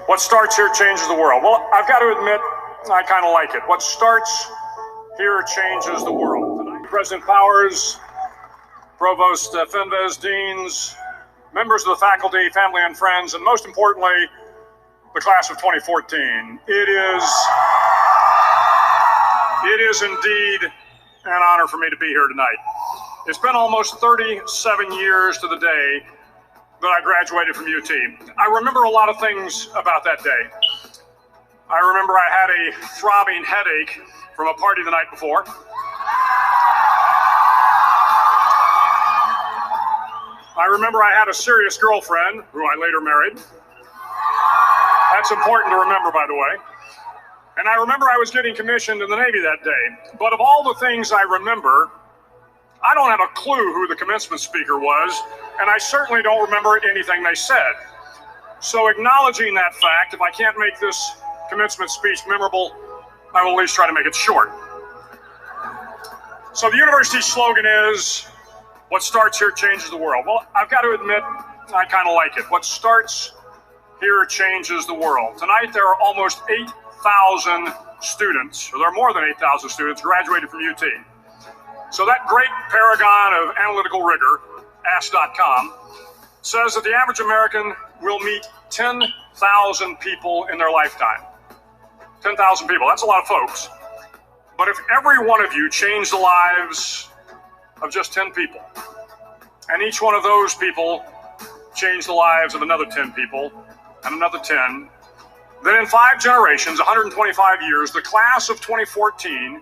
What starts here changes the world. Well, I've got to admit, I kind of like it. What starts here changes the world. Tonight, President Powers, Provost Fenves, deans, members of the faculty, family and friends, and most importantly, the class of 2014. It is indeed an honor for me to be here tonight. It's been almost 37 years to the day that I graduated from UT. I remember a lot of things about that day. I remember I had a throbbing headache from a party the night before. I remember I had a serious girlfriend who I later married. That's important to remember, by the way. And I remember I was getting commissioned in the Navy that day. But of all the things I remember, I don't have a clue who the commencement speaker was, and I certainly don't remember anything they said. So acknowledging that fact, if I can't make this commencement speech memorable, I will at least try to make it short. So the university's slogan is, what starts here changes the world. Well, I've got to admit, I kind of like it. What starts here changes the world. Tonight there are almost 8,000 students, or there are more than 8,000 students graduated from UT. So that great paragon of analytical rigor, Ask.com, says that the average American will meet 10,000 people in their lifetime. 10,000 people, that's a lot of folks. But if every one of you changed the lives of just 10 people, and each one of those people changed the lives of another 10 people, and another 10, then in 5 generations, 125 years, the class of 2014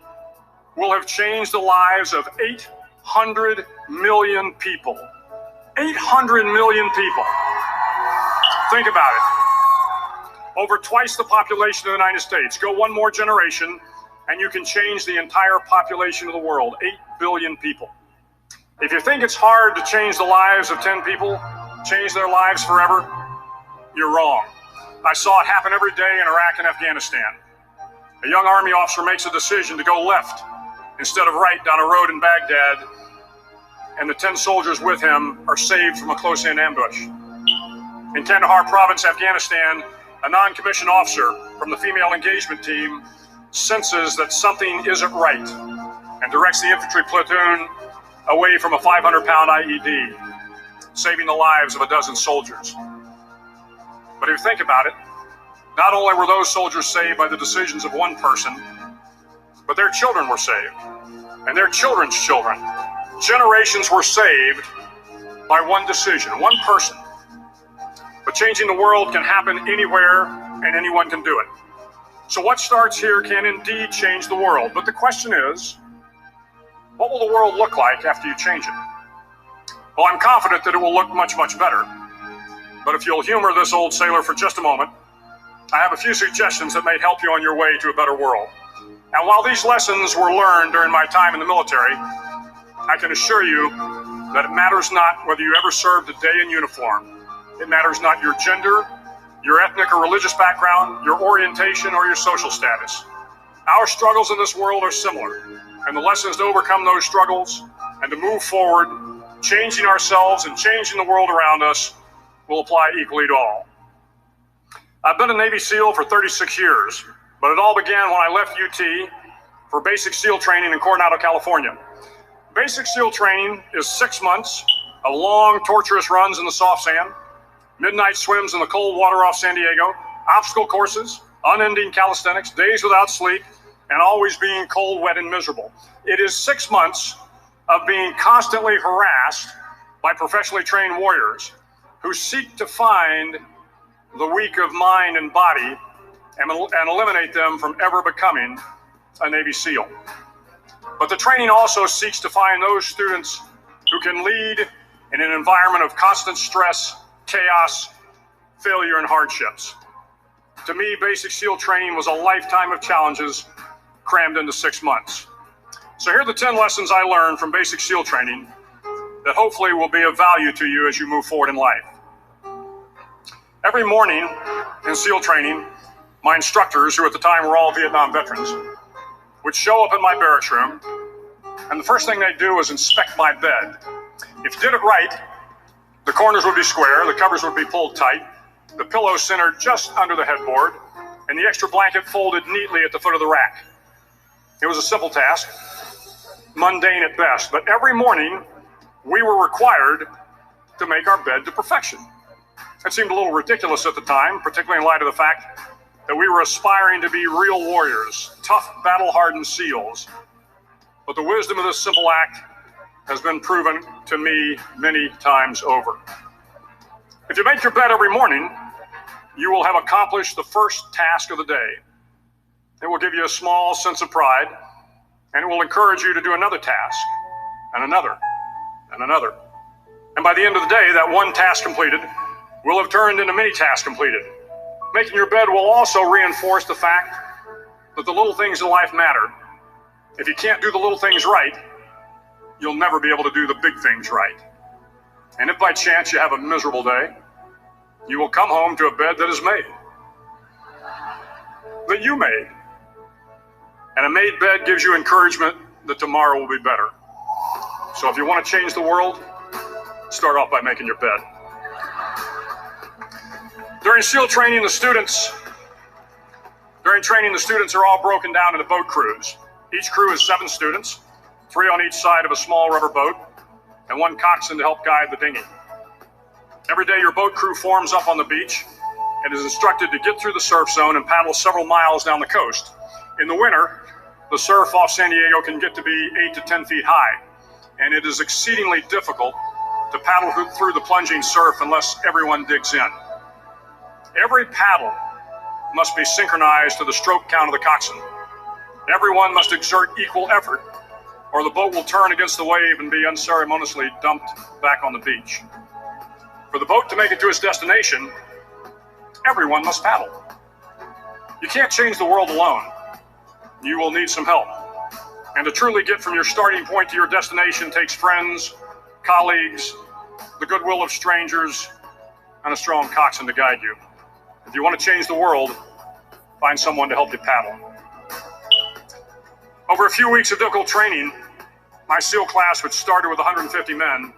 will have changed the lives of 800 million people. 800 million people. Think about it. Over twice the population of the United States. Go one more generation, and you can change the entire population of the world. 8 billion people. If you think it's hard to change the lives of 10 people, change their lives forever, you're wrong. I saw it happen every day in Iraq and Afghanistan. A young Army officer makes a decision to go left instead of right down a road in Baghdad, and the 10 soldiers with him are saved from a close-in ambush. In Kandahar province, Afghanistan, a non-commissioned officer from the female engagement team senses that something isn't right and directs the infantry platoon away from a 500-pound IED, saving the lives of a dozen soldiers. But if you think about it, not only were those soldiers saved by the decisions of one person, but their children were saved, and their children's children. Generations were saved by one decision, one person. But changing the world can happen anywhere, and anyone can do it. So what starts here can indeed change the world. But the question is, what will the world look like after you change it? Well, I'm confident that it will look much, much better. But if you'll humor this old sailor for just a moment, I have a few suggestions that may help you on your way to a better world. And while these lessons were learned during my time in the military, I can assure you that it matters not whether you ever served a day in uniform. It matters not your gender, your ethnic or religious background, your orientation, or your social status. Our struggles in this world are similar, and the lessons to overcome those struggles and to move forward, changing ourselves and changing the world around us, will apply equally to all. I've been a Navy SEAL for 36 years, but it all began when I left UT for basic SEAL training in Coronado, California. Basic SEAL training is 6 months of long, torturous runs in the soft sand, midnight swims in the cold water off San Diego, obstacle courses, unending calisthenics, days without sleep, and always being cold, wet, and miserable. It is 6 months of being constantly harassed by professionally trained warriors who seek to find the weak of mind and body and eliminate them from ever becoming a Navy SEAL. But the training also seeks to find those students who can lead in an environment of constant stress, chaos, failure, and hardships. To me, basic SEAL training was a lifetime of challenges crammed into 6 months. So here are the 10 lessons I learned from basic SEAL training that hopefully will be of value to you as you move forward in life. Every morning in SEAL training, my instructors, who at the time were all Vietnam veterans, would show up in my barracks room, and the first thing they'd do was inspect my bed. If you did it right, the corners would be square, the covers would be pulled tight, the pillow centered just under the headboard, and the extra blanket folded neatly at the foot of the rack. It was a simple task, mundane at best, but every morning we were required to make our bed to perfection. It seemed a little ridiculous at the time, particularly in light of the fact that we were aspiring to be real warriors, tough, battle-hardened SEALs. But the wisdom of this simple act has been proven to me many times over. If you make your bed every morning, you will have accomplished the first task of the day. It will give you a small sense of pride, and it will encourage you to do another task, and another, and another. And by the end of the day, that one task completed will have turned into many tasks completed. Making your bed will also reinforce the fact that the little things in life matter. If you can't do the little things right, you'll never be able to do the big things right. And if by chance you have a miserable day, you will come home to a bed that is made, that you made. And a made bed gives you encouragement that tomorrow will be better. So if you want to change the world, start off by making your bed. During training, the students are all broken down into boat crews. Each crew is 7 students, 3 on each side of a small rubber boat, and 1 coxswain to help guide the dinghy. Every day your boat crew forms up on the beach and is instructed to get through the surf zone and paddle several miles down the coast. In the winter, the surf off San Diego can get to be 8 to 10 feet high, and it is exceedingly difficult to paddle through the plunging surf unless everyone digs in. Every paddle must be synchronized to the stroke count of the coxswain. Everyone must exert equal effort, or the boat will turn against the wave and be unceremoniously dumped back on the beach. For the boat to make it to its destination, everyone must paddle. You can't change the world alone. You will need some help. And to truly get from your starting point to your destination takes friends, colleagues, the goodwill of strangers, and a strong coxswain to guide you. If you want to change the world, find someone to help you paddle. Over a few weeks of difficult training, my SEAL class, which started with 150 men,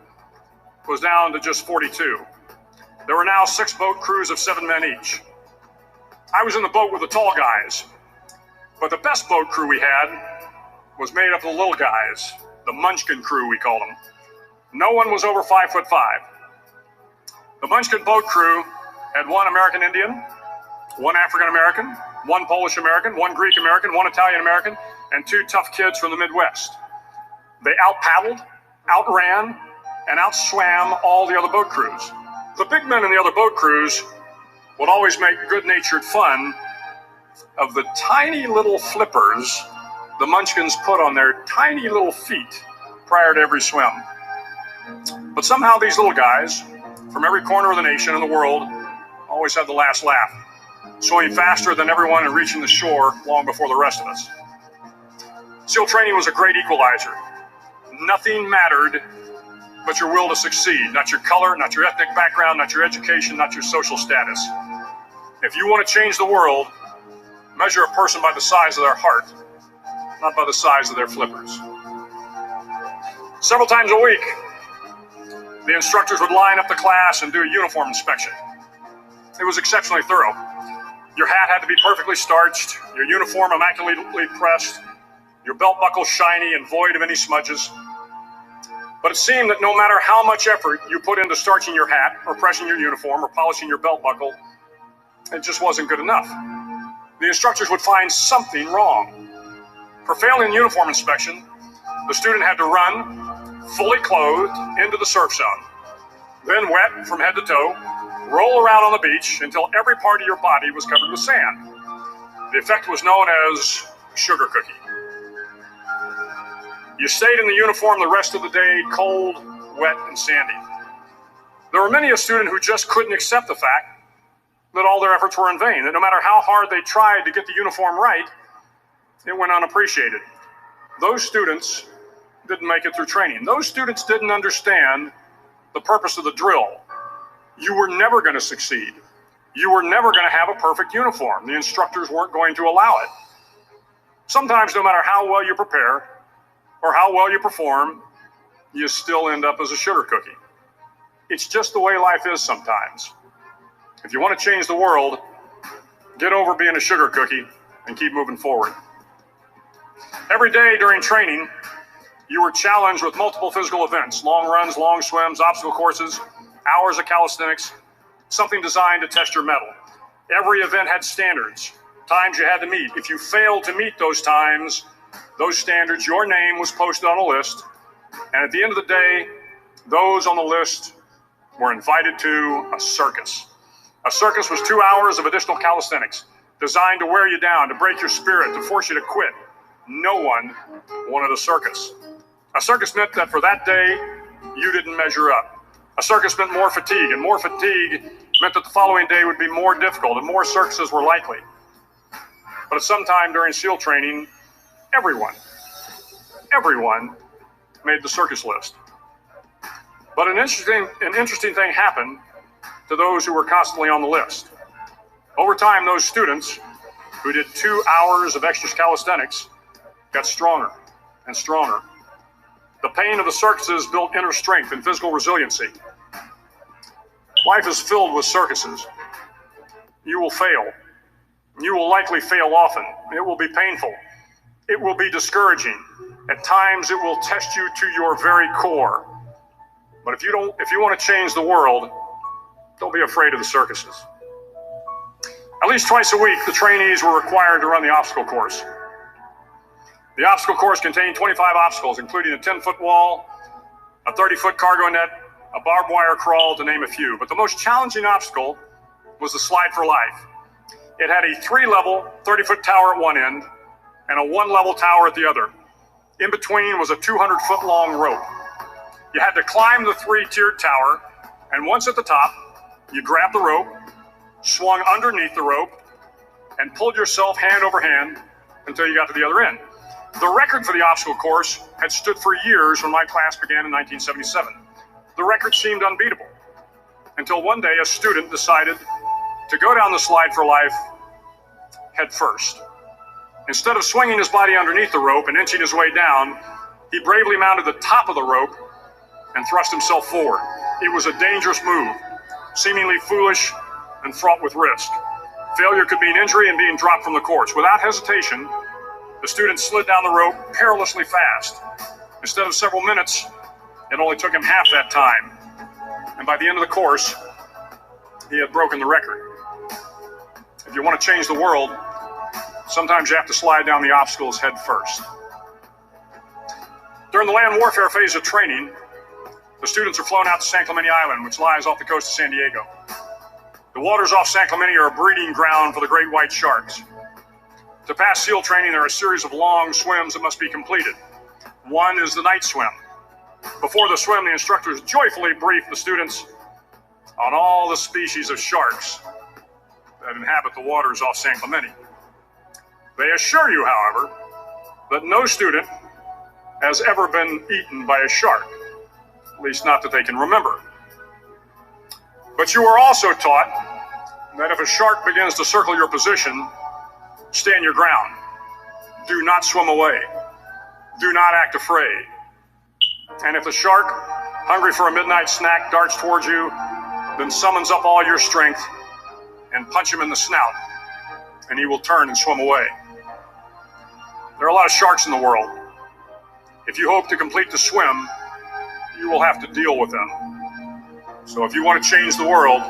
was down to just 42. There were now 6 boat crews of 7 men each. I was in the boat with the tall guys, but the best boat crew we had was made up of the little guys, the Munchkin crew, we called them. No one was over 5'5". The Munchkin boat crew had 1 American Indian, 1 African American, 1 Polish American, 1 Greek American, 1 Italian American, and 2 tough kids from the Midwest. They out-paddled, outran, and outswam all the other boat crews. The big men in the other boat crews would always make good-natured fun of the tiny little flippers the Munchkins put on their tiny little feet prior to every swim. But somehow these little guys from every corner of the nation and the world always had the last laugh, swimming faster than everyone and reaching the shore long before the rest of us. SEAL training was a great equalizer. Nothing mattered but your will to succeed, not your color, not your ethnic background, not your education, not your social status. If you want to change the world, measure a person by the size of their heart, not by the size of their flippers. Several times a week, the instructors would line up the class and do a uniform inspection. It was exceptionally thorough. Your hat had to be perfectly starched, your uniform immaculately pressed, your belt buckle shiny and void of any smudges. But it seemed that no matter how much effort you put into starching your hat, or pressing your uniform, or polishing your belt buckle, it just wasn't good enough. The instructors would find something wrong. For failing the uniform inspection, the student had to run, fully clothed, into the surf zone. Then wet from head to toe, roll around on the beach until every part of your body was covered with sand. The effect was known as sugar cookie. You stayed in the uniform the rest of the day, cold, wet, and sandy. There were many a student who just couldn't accept the fact that all their efforts were in vain, that no matter how hard they tried to get the uniform right, it went unappreciated. Those students didn't make it through training. Those students didn't understand the purpose of the drill. You were never going to succeed. You were never going to have a perfect uniform. The instructors weren't going to allow it. Sometimes, no matter how well you prepare or how well you perform, you still end up as a sugar cookie. It's just the way life is sometimes. If you want to change the world, get over being a sugar cookie and keep moving forward. Every day during training, you were challenged with multiple physical events: long runs, long swims, obstacle courses, hours of calisthenics, something designed to test your mettle. Every event had standards, times you had to meet. If you failed to meet those times, those standards, your name was posted on a list, and at the end of the day, those on the list were invited to a circus. A circus was 2 hours of additional calisthenics, designed to wear you down, to break your spirit, to force you to quit. No one wanted a circus. A circus meant that for that day, you didn't measure up. A circus meant more fatigue, and more fatigue meant that the following day would be more difficult, and more circuses were likely. But at some time during SEAL training, everyone made the circus list. But an interesting thing happened to those who were constantly on the list. Over time, those students who did 2 hours of extra calisthenics got stronger and stronger. The pain of the circuses built inner strength and physical resiliency. Life is filled with circuses. You will fail. You will likely fail often. It will be painful. It will be discouraging. At times, it will test you to your very core. But if you want to change the world, don't be afraid of the circuses. At least twice a week, the trainees were required to run the obstacle course. The obstacle course contained 25 obstacles, including a 10-foot wall, a 30-foot cargo net, a barbed wire crawl, to name a few. But the most challenging obstacle was the slide for life. It had a 3-level, 30-foot tower at one end and a 1-level tower at the other. In between was a 200-foot-long rope. You had to climb the 3-tiered tower, and once at the top, you grabbed the rope, swung underneath the rope, and pulled yourself hand over hand until you got to the other end. The record for the obstacle course had stood for years when my class began in 1977. The record seemed unbeatable until one day a student decided to go down the slide for life head first. Instead of swinging his body underneath the rope and inching his way down, he bravely mounted the top of the rope and thrust himself forward. It was a dangerous move, seemingly foolish and fraught with risk. Failure could mean injury and being dropped from the course. Without hesitation, the student slid down the rope perilously fast. Instead of several minutes, it only took him half that time. And by the end of the course, he had broken the record. If you want to change the world, sometimes you have to slide down the obstacles head first. During the land warfare phase of training, the students are flown out to San Clemente Island, which lies off the coast of San Diego. The waters off San Clemente are a breeding ground for the great white sharks. To pass SEAL training, there are a series of long swims that must be completed. One is the night swim. Before the swim, the instructors joyfully brief the students on all the species of sharks that inhabit the waters off San Clemente. They assure you, however, that no student has ever been eaten by a shark, at least not that they can remember. But you are also taught that if a shark begins to circle your position, stand your ground. Do not swim away. Do not act afraid. And if the shark, hungry for a midnight snack, darts towards you, then summons up all your strength and punch him in the snout, and he will turn and swim away. There are a lot of sharks in the world. If you hope to complete the swim, you will have to deal with them. So if you want to change the world,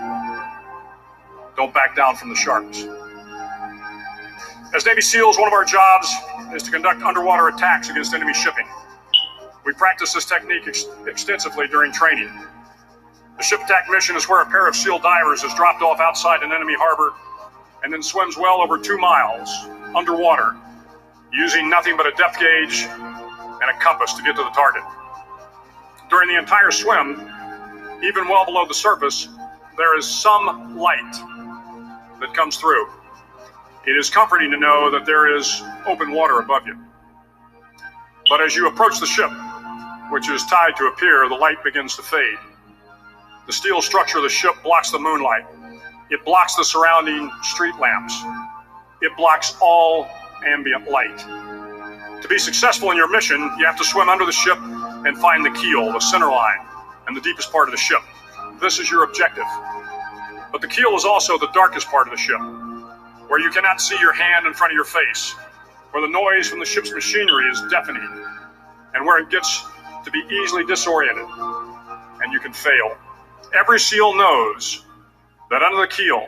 don't back down from the sharks. As Navy SEALs, one of our jobs is to conduct underwater attacks against enemy shipping. We practice this technique extensively during training. The ship attack mission is where a pair of SEAL divers is dropped off outside an enemy harbor and then swims well over 2 miles underwater, using nothing but a depth gauge and a compass to get to the target. During the entire swim, even well below the surface, there is some light that comes through. It is comforting to know that there is open water above you. But as you approach the ship, which is tied to a pier, the light begins to fade. The steel structure of the ship blocks the moonlight. It blocks the surrounding street lamps. It blocks all ambient light. To be successful in your mission, you have to swim under the ship and find the keel, the center line, and the deepest part of the ship. This is your objective. But the keel is also the darkest part of the ship, where you cannot see your hand in front of your face, where the noise from the ship's machinery is deafening, and where it gets to be easily disoriented, and you can fail. Every SEAL knows that under the keel,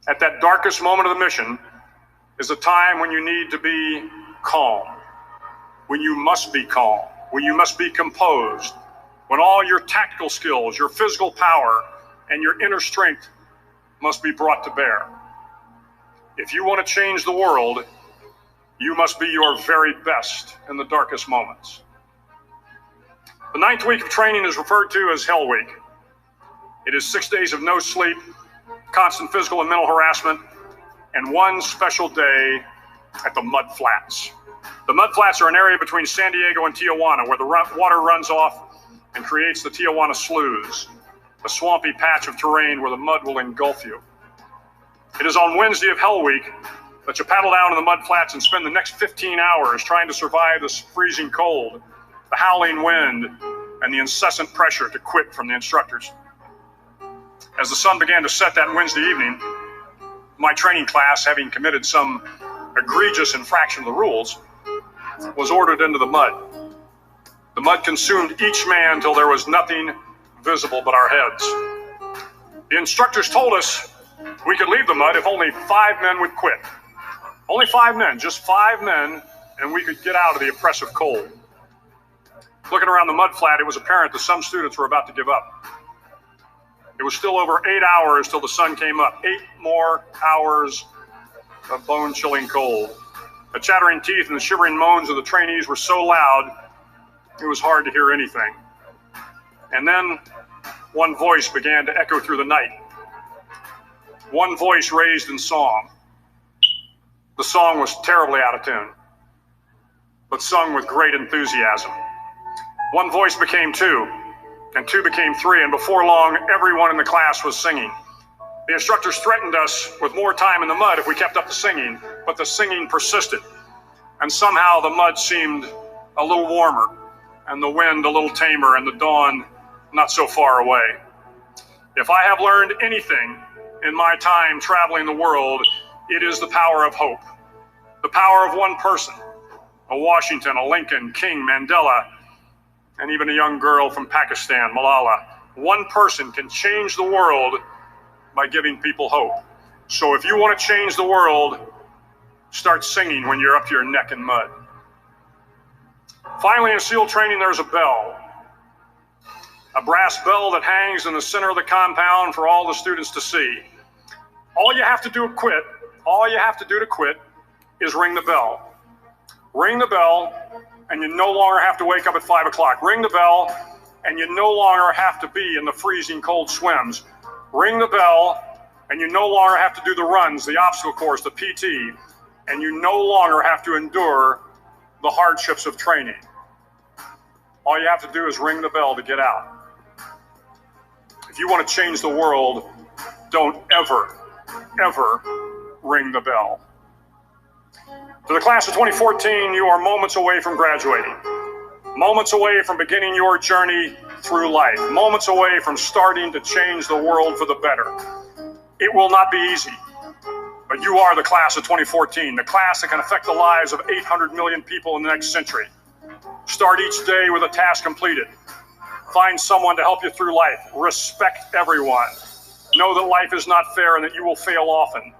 at that darkest moment of the mission, is a time when you need to be calm, when you must be calm, when you must be composed, when all your tactical skills, your physical power, and your inner strength must be brought to bear. If you want to change the world, you must be your very best in the darkest moments. The 9th week of training is referred to as Hell Week. It is 6 days of no sleep, constant physical and mental harassment, and one special day at the Mud Flats. The Mud Flats are an area between San Diego and Tijuana where the water runs off and creates the Tijuana Sloughs, a swampy patch of terrain where the mud will engulf you. It is on Wednesday of Hell Week that you paddle down to the Mud Flats and spend the next 15 hours trying to survive this freezing cold, the howling wind, and the incessant pressure to quit from the instructors. As the sun began to set that Wednesday evening, my training class, having committed some egregious infraction of the rules, was ordered into the mud. The mud consumed each man till there was nothing visible but our heads. The instructors told us we could leave the mud if only 5 men would quit. Only 5 men, just 5 men, and we could get out of the oppressive cold. Looking around the mud flat, it was apparent that some students were about to give up. It was still over 8 hours till the sun came up. 8 more hours of bone-chilling cold. The chattering teeth and the shivering moans of the trainees were so loud, it was hard to hear anything. And then one voice began to echo through the night. One voice raised in song. The song was terribly out of tune, but sung with great enthusiasm. One voice became 2, and 2 became 3, and before long, everyone in the class was singing. The instructors threatened us with more time in the mud if we kept up the singing, but the singing persisted, and somehow the mud seemed a little warmer, and the wind a little tamer, and the dawn not so far away. If I have learned anything in my time traveling the world, it is the power of hope. The power of one person, a Washington, a Lincoln, King, Mandela, and even a young girl from Pakistan, Malala. One person can change the world by giving people hope. So if you want to change the world, start singing when you're up to your neck in mud. Finally, in SEAL training, there's a bell. A brass bell that hangs in the center of the compound for all the students to see. All you have to do to quit is ring the bell. Ring the bell, and you no longer have to wake up at 5 o'clock. Ring the bell, and you no longer have to be in the freezing cold swims. Ring the bell, and you no longer have to do the runs, the obstacle course, the PT, and you no longer have to endure the hardships of training. All you have to do is ring the bell to get out. If you want to change the world, don't ever, ever ring the bell. To the class of 2014, you are moments away from graduating, moments away from beginning your journey through life, moments away from starting to change the world for the better. It will not be easy, but you are the class of 2014, the class that can affect the lives of 800 million people in the next century. Start each day with a task completed. Find someone to help you through life. Respect everyone. Know that life is not fair and that you will fail often.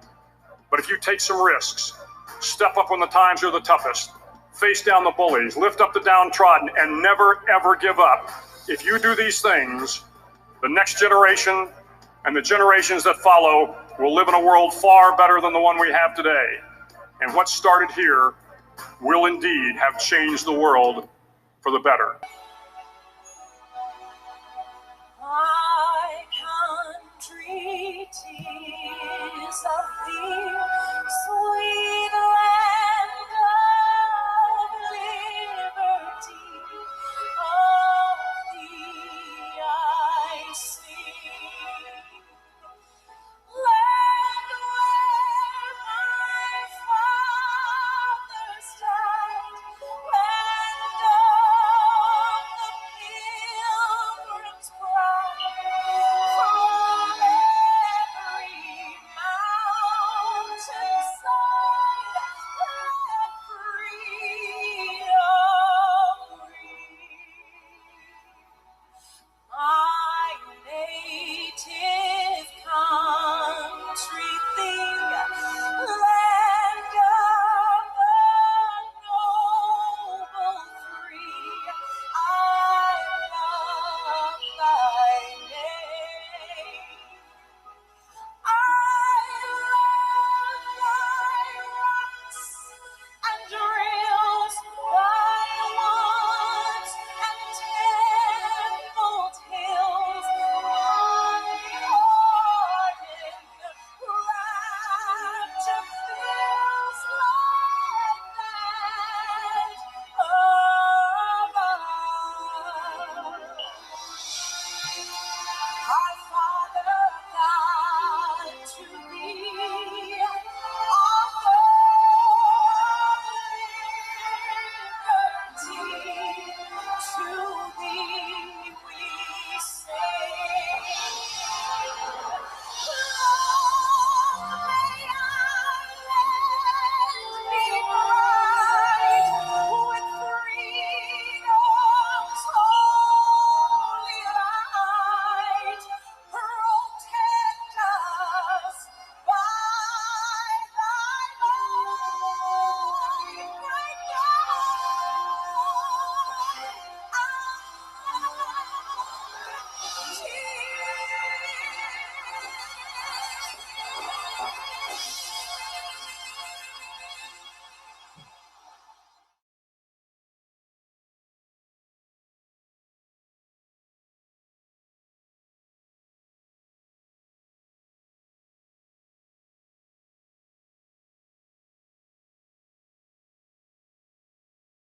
But if you take some risks, step up when the times are the toughest, face down the bullies, lift up the downtrodden, and never, ever give up. If you do these things, the next generation and the generations that follow will live in a world far better than the one we have today. And what started here will indeed have changed the world for the better.